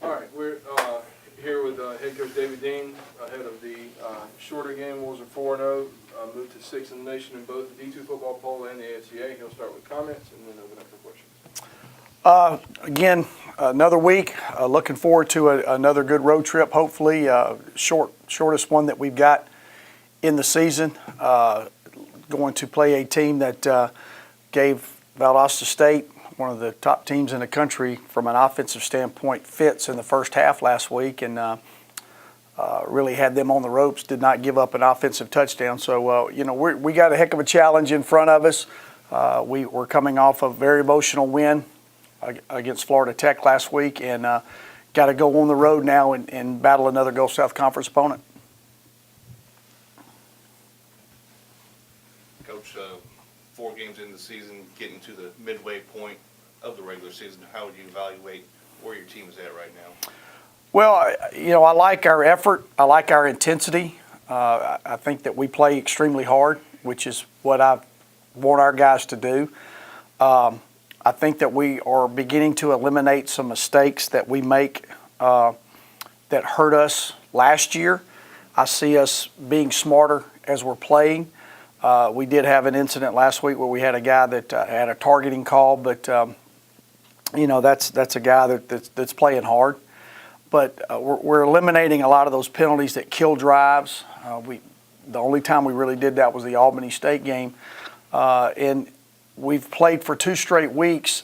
All right, we're here with head coach David Dean ahead of the shorter game. Wolves are 4-0, moved to 6th in the nation in both the D2 football poll and the AFCA. He'll start with comments and then open up for questions. Again, another week. Looking forward to another good road trip. Hopefully, shortest one that we've got in the season. Going to play a team that gave Valdosta State, one of the top teams in the country from an offensive standpoint, fits in the first half last week, and really had them on the ropes. Did not give up an offensive touchdown. So we got a heck of a challenge in front of us. We're coming off a very emotional win against Florida Tech last week, and got to go on the road now and battle another Gulf South Conference opponent. Coach, 4 games in the season, getting to the midway point of the regular season, how would you evaluate where your team is at right now? Well, I like our effort. I like our intensity. I think that we play extremely hard, which is what I want our guys to do. I think that we are beginning to eliminate some mistakes that we make that hurt us last year. I see us being smarter as we're playing. We did have an incident last week where we had a guy that had a targeting call, but that's a guy that's playing hard. But we're eliminating a lot of those penalties that kill drives. The only time we really did that was the Albany State game, and we've played for 2 straight weeks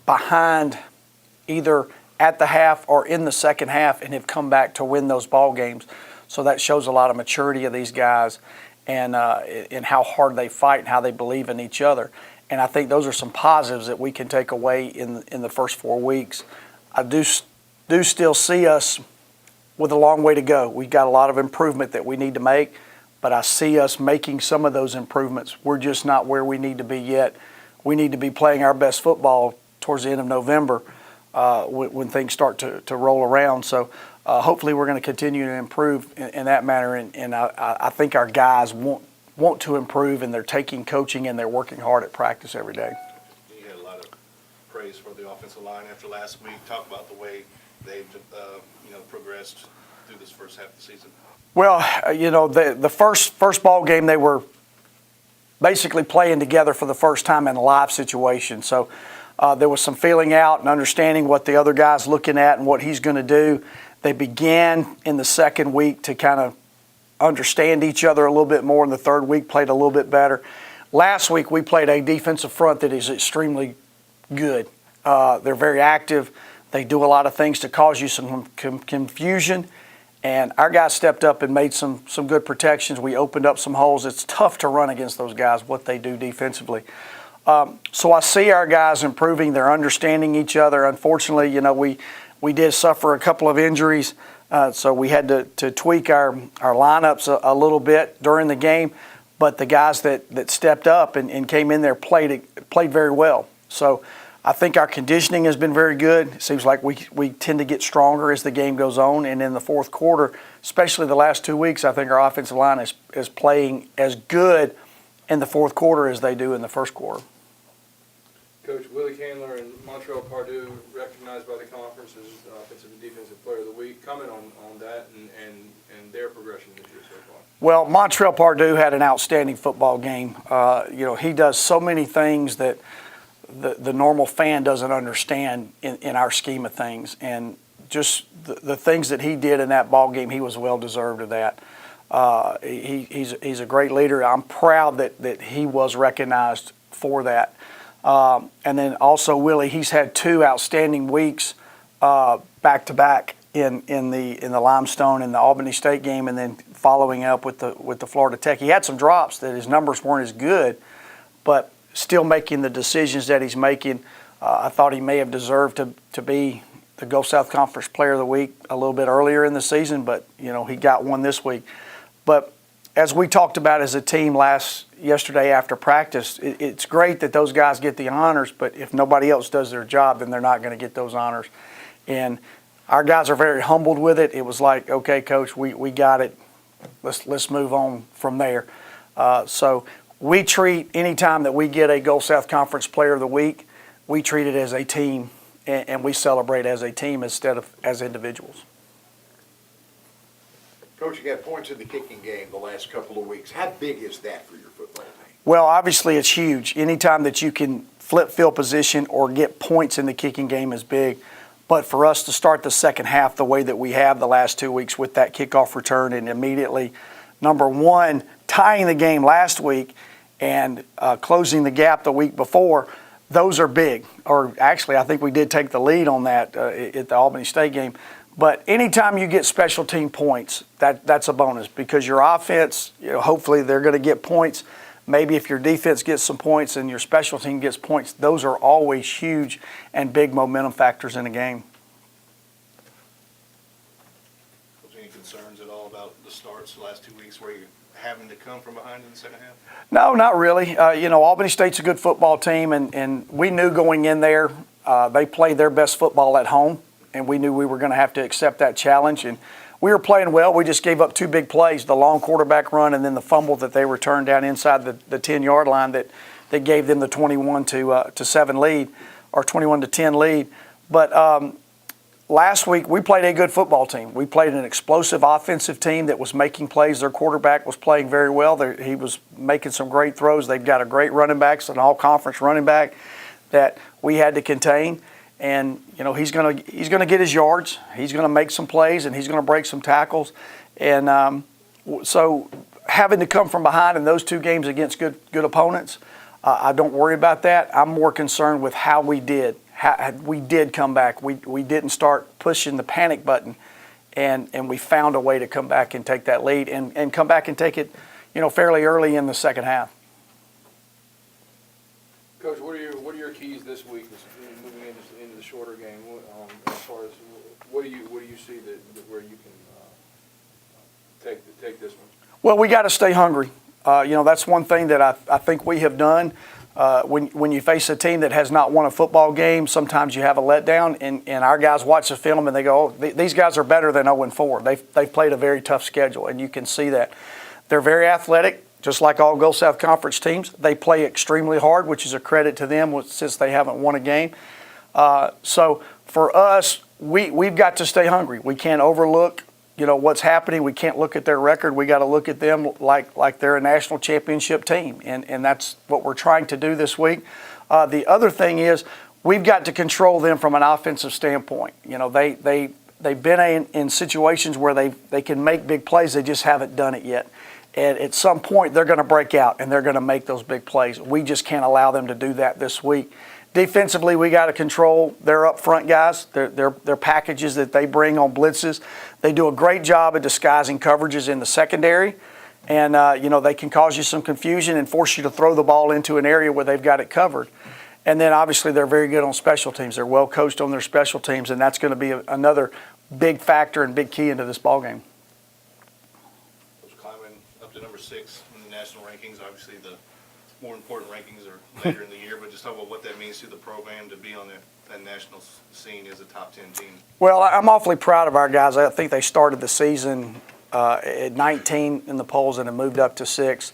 behind either at the half or in the second half and have come back to win those ball games. So that shows a lot of maturity of these guys and how hard they fight and how they believe in each other. And I think those are some positives that we can take away in the first 4 weeks. I do still see us with a long way to go. We've got a lot of improvement that we need to make, but I see us making some of those improvements. We're just not where we need to be yet. We need to be playing our best football towards the end of November when things start to roll around. So hopefully we're going to continue to improve in that manner, and I think our guys want to improve, and they're taking coaching and they're working hard at practice every day. You had a lot of praise for the offensive line after last week. Talk about the way they've progressed through this first half of the season. Well, the first ball game, they were basically playing together for the first time in a live situation. So there was some feeling out and understanding what the other guy's looking at and what he's going to do. They began in the second week to kind of understand each other a little bit more. In the third week, played a little bit better. Last week, we played a defensive front that is extremely good. They're very active. They do a lot of things to cause you some confusion. And our guys stepped up and made some good protections. We opened up some holes. It's tough to run against those guys, what they do defensively. So I see our guys improving. They're understanding each other. Unfortunately, we did suffer a couple of injuries, so we had to tweak our lineups a little bit during the game. But the guys that stepped up and came in there played very well. So I think our conditioning has been very good. It seems like we tend to get stronger as the game goes on. And in the fourth quarter, especially the last 2 weeks, I think our offensive line is playing as good in the fourth quarter as they do in the first quarter. Coach, Willie Candler and Montreal Pardue recognized by the conference as Offensive and Defensive Player of the Week. Comment on that and their progression this year so far. Well, Montreal Pardue had an outstanding football game. He does so many things that the normal fan doesn't understand in our scheme of things. And just the things that he did in that ball game, he was well deserved of that. He's a great leader. I'm proud that he was recognized for that. And then also Willie, he's had 2 outstanding weeks back to back in the Limestone and the Albany State game, and then following up with the Florida Tech. He had some drops that his numbers weren't as good, but still making the decisions that he's making. I thought he may have deserved to be the Gulf South Conference Player of the Week a little bit earlier in the season, but he got one this week. But as we talked about as a team yesterday after practice, it's great that those guys get the honors, but if nobody else does their job, then they're not going to get those honors. And our guys are very humbled with it. It was like, okay, Coach, we got it. Let's move on from there. So we treat any time that we get a Gulf South Conference Player of the Week, we treat it as a team and we celebrate as a team instead of as individuals. Coach, you got points in the kicking game the last couple of weeks. How big is that for your football team? Well, obviously it's huge. Anytime that you can flip field position or get points in the kicking game is big. But for us to start the second half the way that we have the last 2 weeks with that kickoff return and immediately, number one, tying the game last week and closing the gap the week before, those are big. Or actually, I think we did take the lead on that at the Albany State game. But anytime you get special team points, that's a bonus because your offense, hopefully they're going to get points. Maybe if your defense gets some points and your special team gets points, those are always huge and big momentum factors in a game. Was there any concerns at all about the starts the last 2 weeks where you're having to come from behind in the second half? No, not really. Albany State's a good football team, and we knew going in there they played their best football at home, and we knew we were going to have to accept that challenge. And we were playing well. We just gave up two big plays, the long quarterback run and then the fumble that they returned down inside the 10-yard line that gave them the 21-7 lead or 21-10 lead. But last week we played a good football team. We played an explosive offensive team that was making plays. Their quarterback was playing very well. He was making some great throws. They've got a great running back, an all-conference running back that we had to contain. And he's gonna get his yards. He's gonna make some plays, and he's gonna break some tackles. And so having to come from behind in those two games against good opponents, I don't worry about that. I'm more concerned with how we did. How we did come back. We didn't start pushing the panic button, and we found a way to come back and take that lead and come back and take it, fairly early in the second half. Coach, what are your keys this week, moving into the shorter game? As far as what do you see that where you can take this one? Well, we got to stay hungry. That's one thing that I think we have done. When you face a team that has not won a football game, sometimes you have a letdown, and our guys watch the film and they go, "Oh, these guys are better than 0-4." They've played a very tough schedule, and you can see that. They're very athletic. Just like all Gulf South Conference teams, they play extremely hard, which is a credit to them since they haven't won a game. So for us, we've got to stay hungry. We can't overlook, what's happening. We can't look at their record. We got to look at them like they're a national championship team, and that's what we're trying to do this week. The other thing is we've got to control them from an offensive standpoint. They've been in situations where they can make big plays. They just haven't done it yet. And at some point, they're going to break out, and they're going to make those big plays. We just can't allow them to do that this week. Defensively, we got to control their up front guys, their packages that they bring on blitzes. They do a great job of disguising coverages in the secondary. And, they can cause you some confusion and force you to throw the ball into an area where they've got it covered. And then, obviously, they're very good on special teams. They're well coached on their special teams, and that's going to be another big factor and big key into this ballgame. To number 6 in the national rankings. Obviously, the more important rankings are later in the year, but just talk about what that means to the program to be on that national scene as a top 10 team. Well, I'm awfully proud of our guys. I think they started the season at 19 in the polls and have moved up to 6.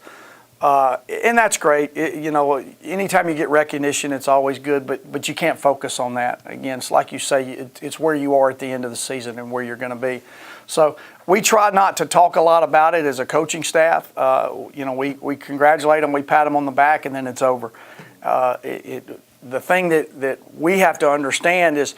And that's great. Anytime you get recognition, it's always good, but you can't focus on that. Again, it's like you say, it's where you are at the end of the season and where you're going to be. So we try not to talk a lot about it as a coaching staff. We congratulate them, we pat them on the back, and then it's over. The thing that we have to understand is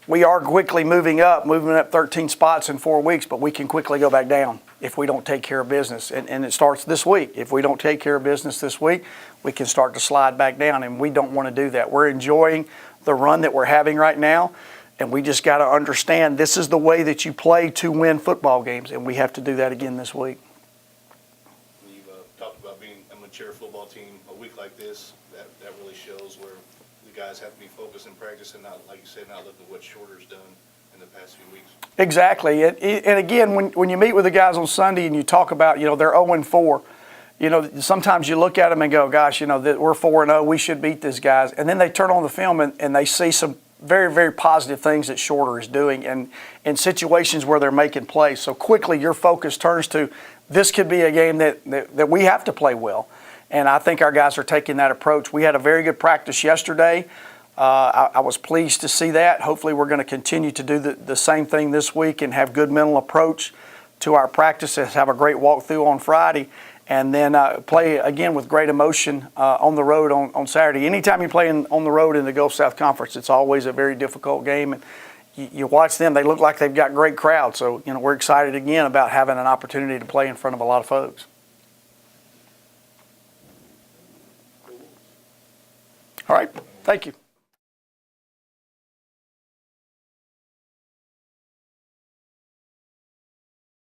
we are quickly moving up 13 spots in 4 weeks, but we can quickly go back down if we don't take care of business. And it starts this week. If we don't take care of business this week, we can start to slide back down, and we don't want to do that. We're enjoying the run that we're having right now, and we just got to understand this is the way that you play to win football games, and we have to do that again this week. You've talked about being a mature football team. A week like this, that really shows where the guys have to be focused in practice and not, like you said, not look at what Shorter's done in the past few weeks. Exactly. And again, when you meet with the guys on Sunday and you talk about, they're 0-4, sometimes you look at them and go, gosh, that we're 4-0, we should beat these guys. And then they turn on the film and they see some very, very positive things that Shorter is doing and in situations where they're making plays. So quickly your focus turns to this could be a game that we have to play well. And I think our guys are taking that approach. We had a very good practice yesterday. I was pleased to see that. Hopefully we're going to continue to do the same thing this week and have good mental approach to our practices, have a great walkthrough on Friday, and then play again with great emotion on the road on Saturday. Anytime you play on the road in the Gulf South Conference, it's always a very difficult game. And you watch them, they look like they've got great crowds. So, we're excited again about having an opportunity to play in front of a lot of folks. All right, thank you.